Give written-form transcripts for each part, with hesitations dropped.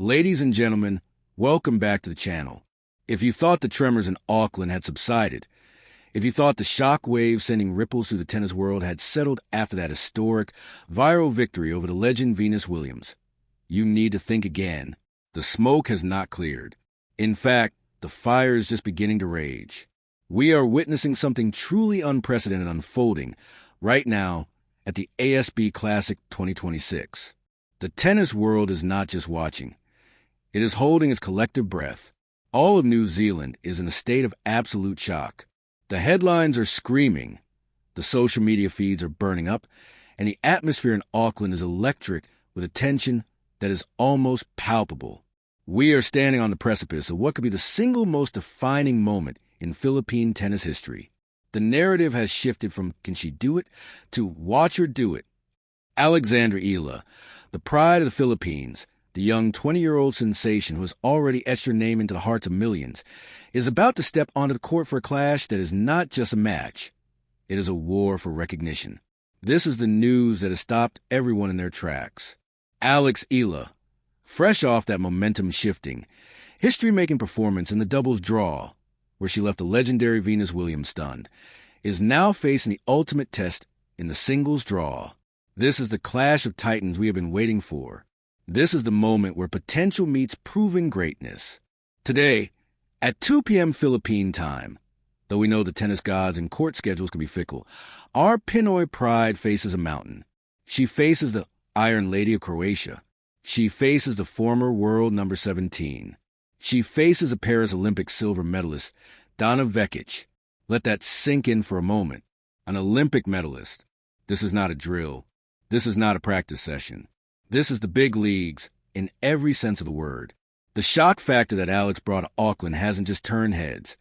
Ladies and gentlemen, welcome back to the channel. If you thought the tremors in Auckland had subsided, if you thought the shockwave sending ripples through the tennis world had settled after that historic, viral victory over the legend Venus Williams, you need to think again. The smoke has not cleared. In fact, the fire is just beginning to rage. We are witnessing something truly unprecedented unfolding right now at the ASB Classic 2026. The tennis world is not just watching. It is holding its collective breath. All of New Zealand is in a state of absolute shock. The headlines are screaming, the social media feeds are burning up, and the atmosphere in Auckland is electric with a tension that is almost palpable. We are standing on the precipice of what could be the single most defining moment in Philippine tennis history. The narrative has shifted from "can she do it?" to "watch her do it." Alexandra Eala, the pride of the Philippines, the young 20-year-old sensation who has already etched her name into the hearts of millions, is about to step onto the court for a clash that is not just a match. It is a war for recognition. This is the news that has stopped everyone in their tracks. Alex Eala, fresh off that momentum-shifting, history-making performance in the doubles draw, where she left the legendary Venus Williams stunned, is now facing the ultimate test in the singles draw. This is the clash of titans we have been waiting for. This is the moment where potential meets proven greatness. Today, at 2 p.m. Philippine time, though we know the tennis gods and court schedules can be fickle, our Pinoy pride faces a mountain. She faces the Iron Lady of Croatia. She faces the former world number 17. She faces a Paris Olympic silver medalist, Donna Vekic. Let that sink in for a moment. An Olympic medalist. This is not a drill. This is not a practice session. This is the big leagues in every sense of the word. The shock factor that Alex brought to Auckland hasn't just turned heads.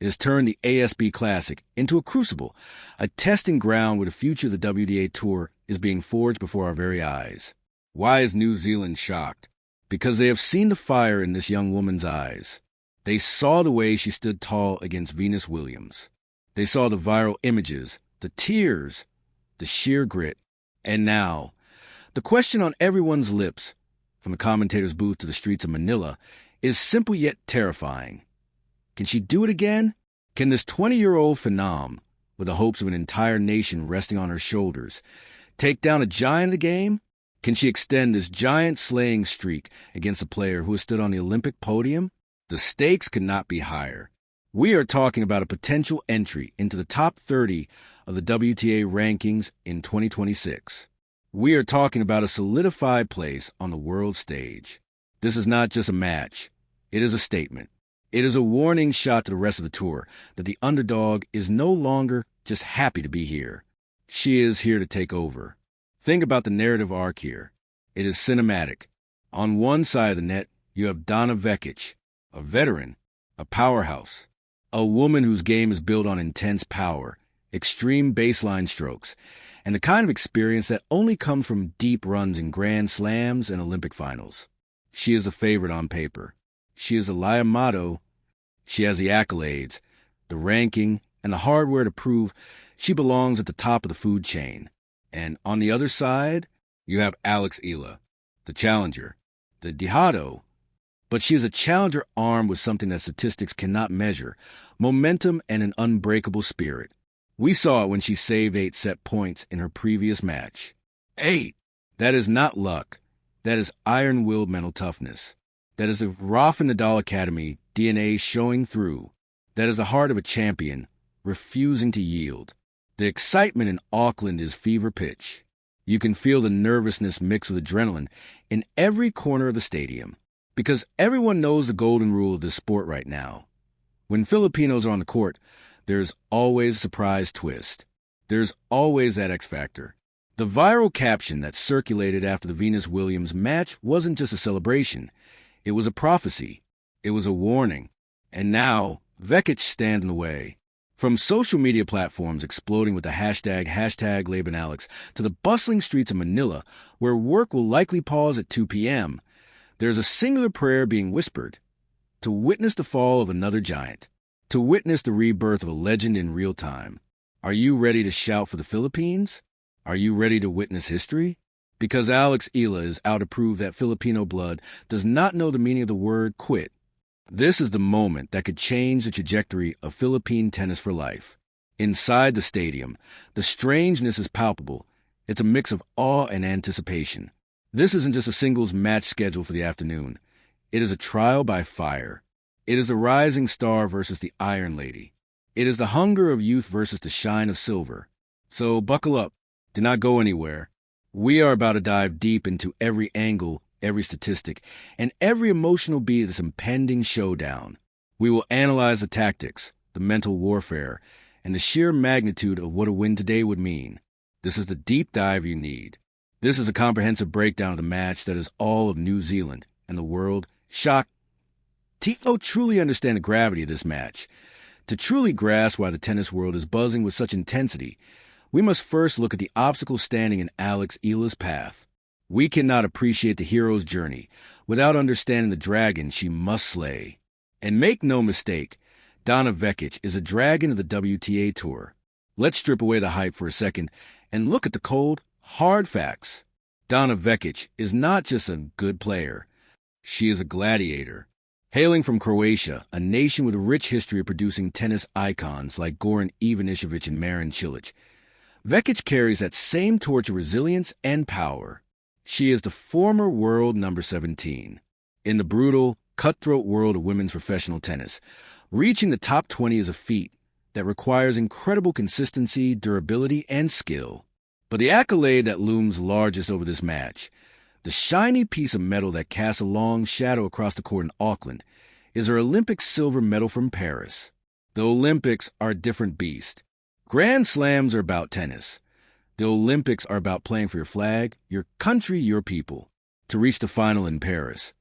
It has turned the ASB Classic into a crucible, a testing ground where the future of the WTA Tour is being forged before our very eyes. Why is New Zealand shocked? Because they have seen the fire in this young woman's eyes. They saw the way she stood tall against Venus Williams. They saw the viral images, the tears, the sheer grit. And now, the question on everyone's lips, from the commentator's booth to the streets of Manila, is simple yet terrifying. Can she do it again? Can this 20-year-old phenom, with the hopes of an entire nation resting on her shoulders, take down a giant of the game? Can she extend this giant slaying streak against a player who has stood on the Olympic podium? The stakes could not be higher. We are talking about a potential entry into the top 30 of the WTA rankings in 2026. We are talking about a solidified place on the world stage. This is not just a match. It is a statement. It is a warning shot to the rest of the tour that the underdog is no longer just happy to be here. She is here to take over. Think about the narrative arc here. It is cinematic. On one side of the net, you have Donna Vekic, a veteran, a powerhouse, a woman whose game is built on intense power, extreme baseline strokes, and the kind of experience that only comes from deep runs in Grand Slams and Olympic finals. She is a favorite on paper. She is a Liamato. She has the accolades, the ranking, and the hardware to prove she belongs at the top of the food chain. And on the other side, you have Alex Eala, the challenger, the dejado. But she is a challenger armed with something that statistics cannot measure, momentum and an unbreakable spirit. We saw it when she saved 8 set points in her previous match. 8! That is not luck. That is iron-willed mental toughness. That is the Rafa Nadal Academy DNA showing through. That is the heart of a champion, refusing to yield. The excitement in Auckland is fever pitch. You can feel the nervousness mixed with adrenaline in every corner of the stadium, because everyone knows the golden rule of this sport right now. When Filipinos are on the court, there's always a surprise twist. There's always that X factor. The viral caption that circulated after the Venus Williams match wasn't just a celebration. It was a prophecy. It was a warning. And now, Vekic stands in the way. From social media platforms exploding with the hashtag #LabanAlex to the bustling streets of Manila, where work will likely pause at 2 p.m., there's a singular prayer being whispered: to witness the fall of another giant, to witness the rebirth of a legend in real time. Are you ready to shout for the Philippines? Are you ready to witness history? Because Alex Eala is out to prove that Filipino blood does not know the meaning of the word quit. This is the moment that could change the trajectory of Philippine tennis for life. Inside the stadium, the strangeness is palpable. It's a mix of awe and anticipation. This isn't just a singles match scheduled for the afternoon. It is a trial by fire. It is the rising star versus the Iron Lady. It is the hunger of youth versus the shine of silver. So buckle up. Do not go anywhere. We are about to dive deep into every angle, every statistic, and every emotional beat of this impending showdown. We will analyze the tactics, the mental warfare, and the sheer magnitude of what a win today would mean. This is the deep dive you need. This is a comprehensive breakdown of the match that is all of New Zealand and the world shocked. To truly understand the gravity of this match, to truly grasp why the tennis world is buzzing with such intensity, we must first look at the obstacles standing in Alex Eala's path. We cannot appreciate the hero's journey without understanding the dragon she must slay. And make no mistake, Donna Vekic is a dragon of the WTA Tour. Let's strip away the hype for a second and look at the cold, hard facts. Donna Vekic is not just a good player. She is a gladiator. Hailing from Croatia, a nation with a rich history of producing tennis icons like Goran Ivanišević and Marin Cilic, Vekic carries that same torch of resilience and power. She is the former world number 17. In the brutal, cutthroat world of women's professional tennis, reaching the top 20 is a feat that requires incredible consistency, durability, and skill. But the accolade that looms largest over this match, the shiny piece of metal that casts a long shadow across the court in Auckland, is her Olympic silver medal from Paris. The Olympics are a different beast. Grand Slams are about tennis. The Olympics are about playing for your flag, your country, your people. To reach the final in Paris,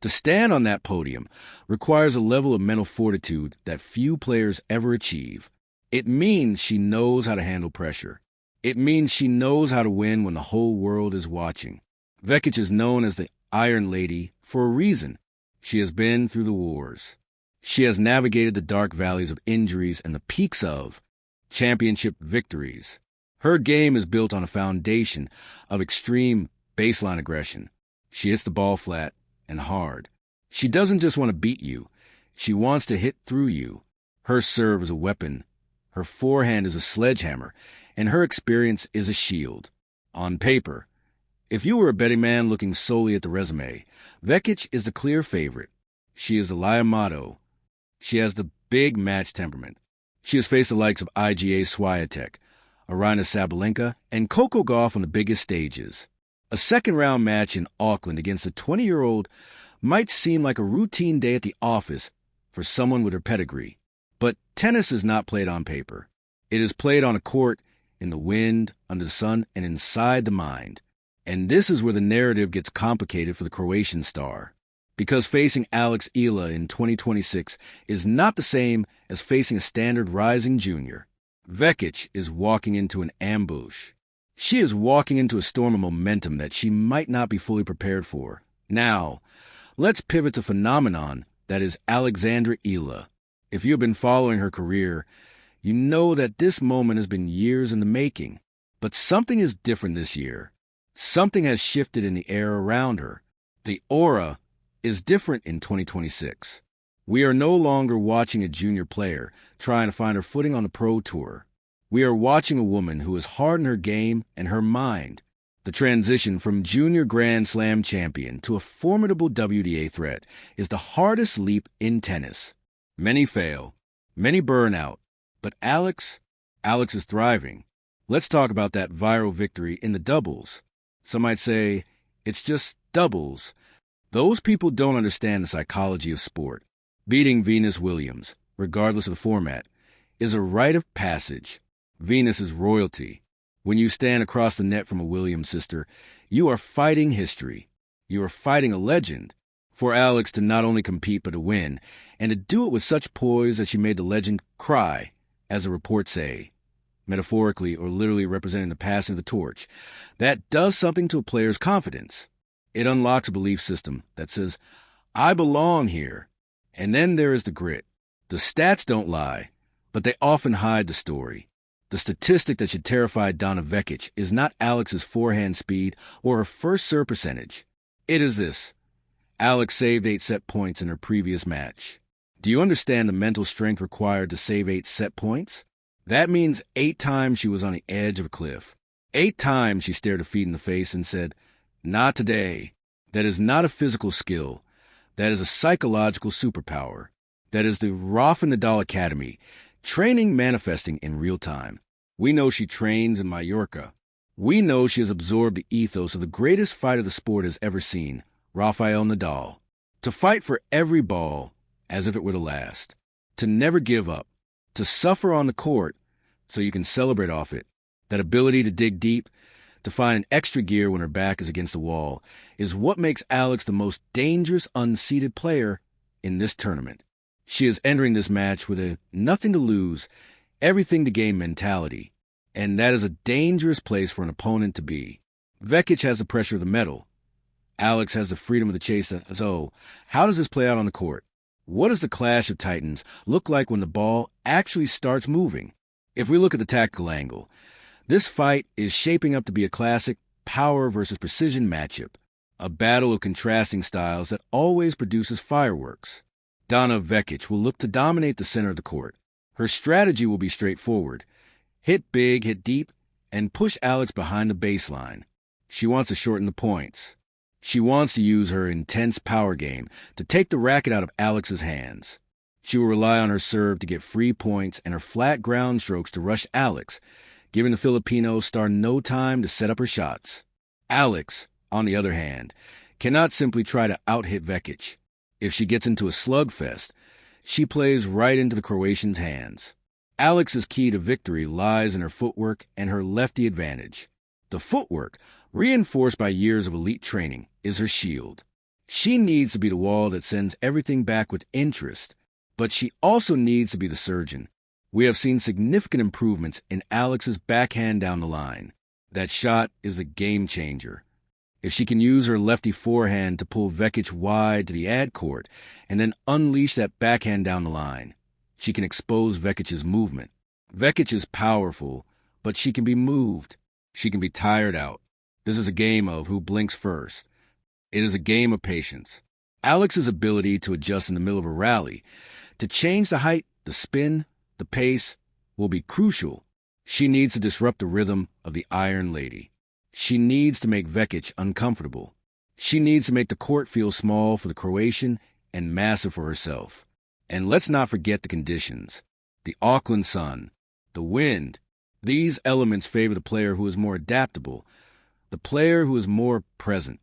to stand on that podium, requires a level of mental fortitude that few players ever achieve. It means she knows how to handle pressure. It means she knows how to win when the whole world is watching. Vekic is known as the Iron Lady for a reason. She has been through the wars. She has navigated the dark valleys of injuries and the peaks of championship victories. Her game is built on a foundation of extreme baseline aggression. She hits the ball flat and hard. She doesn't just want to beat you. She wants to hit through you. Her serve is a weapon. Her forehand is a sledgehammer, and her experience is a shield. On paper, if you were a betting man looking solely at the resume, Vekic is the clear favorite. She is a Liamato. She has the big match temperament. She has faced the likes of IGA Swiatek, Aryna Sabalenka, and Coco Gauff on the biggest stages. A second-round match in Auckland against a 20-year-old might seem like a routine day at the office for someone with her pedigree. But tennis is not played on paper. It is played on a court, in the wind, under the sun, and inside the mind. And this is where the narrative gets complicated for the Croatian star. Because facing Alex Eala in 2026 is not the same as facing a standard rising junior. Vekic is walking into an ambush. She is walking into a storm of momentum that she might not be fully prepared for. Now, let's pivot to phenomenon that is Alexandra Eala. If you have been following her career, you know that this moment has been years in the making. But something is different this year. Something has shifted in the air around her. The aura is different in 2026. We are no longer watching a junior player trying to find her footing on the pro tour. We are watching a woman who has hardened her game and her mind. The transition from junior Grand Slam champion to a formidable WTA threat is the hardest leap in tennis. Many fail, many burn out, but Alex is thriving. Let's talk about that viral victory in the doubles. Some might say, it's just doubles. Those people don't understand the psychology of sport. Beating Venus Williams, regardless of the format, is a rite of passage. Venus is royalty. When you stand across the net from a Williams sister, you are fighting history. You are fighting a legend. For Alex to not only compete but to win, and to do it with such poise that she made the legend cry, as the reports say, metaphorically or literally representing the passing of the torch, that does something to a player's confidence. It unlocks a belief system that says, I belong here. And then there is the grit. The stats don't lie, but they often hide the story. The statistic that should terrify Donna Vekic is not Alex's forehand speed or her first serve percentage. It is this: Alex saved 8 set points in her previous match. Do you understand the mental strength required to save 8 set points? That means 8 times she was on the edge of a cliff. 8 times she stared defeat in the face and said, "Not today." That is not a physical skill. That is a psychological superpower. That is the Rafa Nadal Academy, training manifesting in real time. We know she trains in Mallorca. We know she has absorbed the ethos of the greatest fighter the sport has ever seen, Rafael Nadal. To fight for every ball as if it were the last. To never give up. To suffer on the court so you can celebrate off it. That ability to dig deep, to find an extra gear when her back is against the wall, is what makes Alex the most dangerous unseeded player in this tournament. She is entering this match with a nothing to lose, everything to gain mentality, and that is a dangerous place for an opponent to be. Vekic has the pressure of the medal. Alex has the freedom of the chase. So, how does this play out on the court? What does the clash of titans look like when the ball actually starts moving? If we look at the tactical angle, this fight is shaping up to be a classic power versus precision matchup, a battle of contrasting styles that always produces fireworks. Donna Vekic will look to dominate the center of the court. Her strategy will be straightforward: hit big, hit deep, and push Alex behind the baseline. She wants to shorten the points. She wants to use her intense power game to take the racket out of Alex's hands. She will rely on her serve to get free points and her flat ground strokes to rush Alex, giving the Filipino star no time to set up her shots. Alex, on the other hand, cannot simply try to out-hit Vekic. If she gets into a slugfest, she plays right into the Croatian's hands. Alex's key to victory lies in her footwork and her lefty advantage. The footwork, reinforced by years of elite training, is her shield. She needs to be the wall that sends everything back with interest, but she also needs to be the surgeon. We have seen significant improvements in Alex's backhand down the line. That shot is a game changer. If she can use her lefty forehand to pull Vekic wide to the ad court and then unleash that backhand down the line, she can expose Vekic's movement. Vekic is powerful, but she can be moved. She can be tired out. This is a game of who blinks first. It is a game of patience. Alex's ability to adjust in the middle of a rally, to change the height, the spin, the pace, will be crucial. She needs to disrupt the rhythm of the Iron Lady. She needs to make Vekic uncomfortable. She needs to make the court feel small for the Croatian and massive for herself. And let's not forget the conditions. The Auckland sun, the wind. These elements favor the player who is more adaptable, the player who is more present.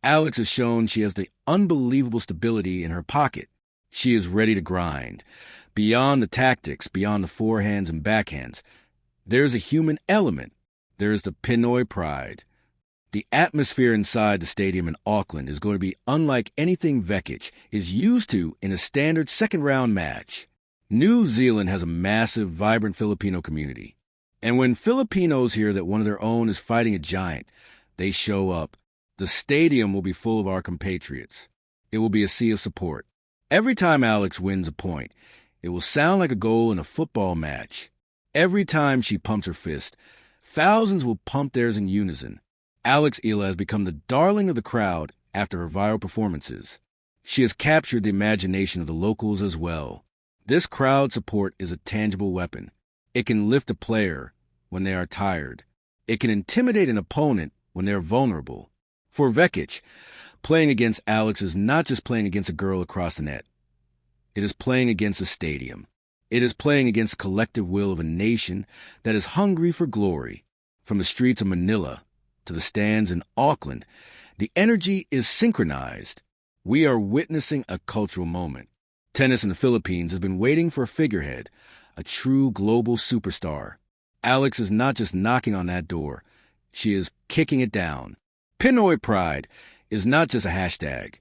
Alex has shown she has the unbelievable stability in her pocket. She is ready to grind. Beyond the tactics, beyond the forehands and backhands, there's a human element. There's the Pinoy pride. The atmosphere inside the stadium in Auckland is going to be unlike anything Vekic is used to in a standard second-round match. New Zealand has a massive, vibrant Filipino community. And when Filipinos hear that one of their own is fighting a giant, they show up. The stadium will be full of our compatriots. It will be a sea of support. Every time Alex wins a point, it will sound like a goal in a football match. Every time she pumps her fist, thousands will pump theirs in unison. Alex Eala has become the darling of the crowd after her viral performances. She has captured the imagination of the locals as well. This crowd support is a tangible weapon. It can lift a player when they are tired. It can intimidate an opponent when they are vulnerable. For Vekic, playing against Alex is not just playing against a girl across the net. It is playing against a stadium. It is playing against the collective will of a nation that is hungry for glory. From the streets of Manila to the stands in Auckland, the energy is synchronized. We are witnessing a cultural moment. Tennis in the Philippines has been waiting for a figurehead, a true global superstar. Alex is not just knocking on that door. She is kicking it down. Pinoy pride is not just a hashtag.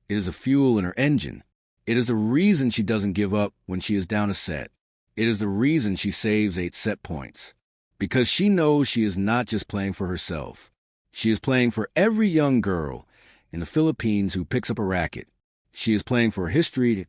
It is a fuel in her engine. It is the reason she doesn't give up when she is down a set. It is the reason she saves 8 set points. Because she knows she is not just playing for herself. She is playing for every young girl in the Philippines who picks up a racket. She is playing for history.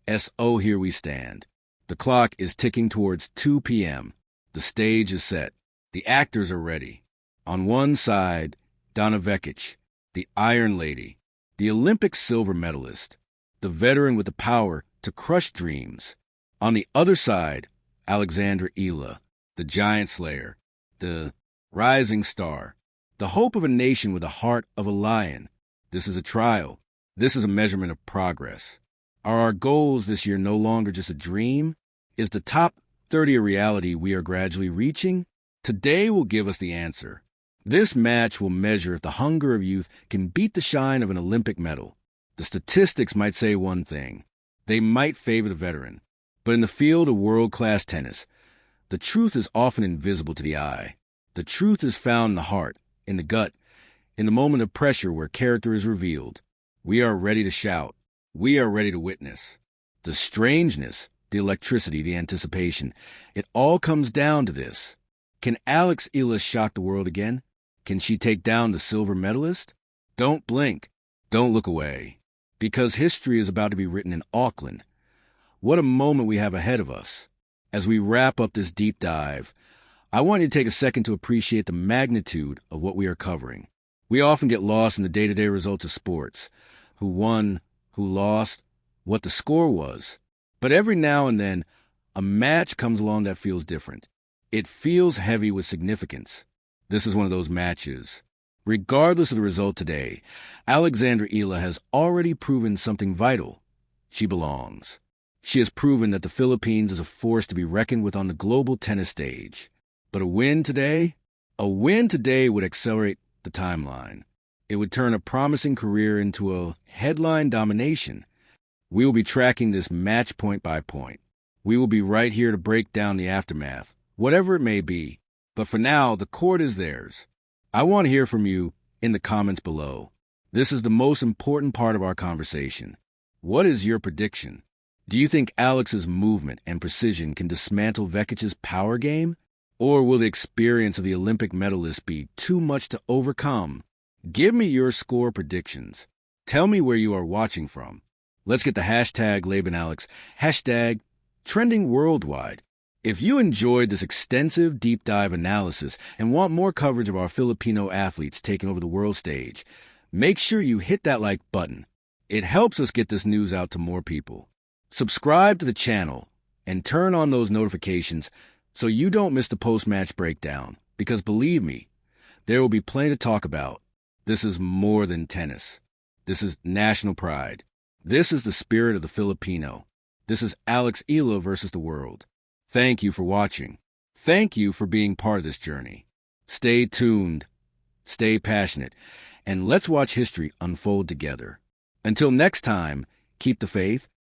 S.O. Here we stand. The clock is ticking towards 2 p.m. The stage is set. The actors are ready. On one side, Donna Vekic, the Iron Lady, the Olympic silver medalist, the veteran with the power to crush dreams. On the other side, Alexandra Eala, the giant slayer, the rising star, the hope of a nation with the heart of a lion. This is a trial. This is a measurement of progress. Are our goals this year no longer just a dream? Is the top 30 a reality we are gradually reaching? Today will give us the answer. This match will measure if the hunger of youth can beat the shine of an Olympic medal. The statistics might say one thing. They might favor the veteran. But in the field of world-class tennis, the truth is often invisible to the eye. The truth is found in the heart, in the gut, in the moment of pressure where character is revealed. We are ready to shout. We are ready to witness. The strangeness, the electricity, the anticipation, it all comes down to this. Can Alex Eala shock the world again? Can she take down the silver medalist? Don't blink. Don't look away. Because history is about to be written in Auckland. What a moment we have ahead of us. As we wrap up this deep dive, I want you to take a second to appreciate the magnitude of what we are covering. We often get lost in the day-to-day results of sports. Who won, who lost, what the score was. But every now and then, a match comes along that feels different. It feels heavy with significance. This is one of those matches. Regardless of the result today, Alexandra Eala has already proven something vital. She belongs. She has proven that the Philippines is a force to be reckoned with on the global tennis stage. But a win today would accelerate the timeline. It would turn a promising career into a headline domination. We will be tracking this match point by point. We will be right here to break down the aftermath, whatever it may be. But for now, the court is theirs. I want to hear from you in the comments below. This is the most important part of our conversation. What is your prediction? Do you think Alex's movement and precision can dismantle Vekic's power game? Or will the experience of the Olympic medalist be too much to overcome? Give me your score predictions. Tell me where you are watching from. Let's get the hashtag #LabanAlex, hashtag trending worldwide. If you enjoyed this extensive deep dive analysis and want more coverage of our Filipino athletes taking over the world stage, make sure you hit that like button. It helps us get this news out to more people. Subscribe to the channel and turn on those notifications so you don't miss the post-match breakdown. Because believe me, there will be plenty to talk about. This is more than tennis. This is national pride. This is the spirit of the Filipino. This is Alex Eala versus the world. Thank you for watching. Thank you for being part of this journey. Stay tuned, stay passionate, and let's watch history unfold together. Until next time, keep the faith,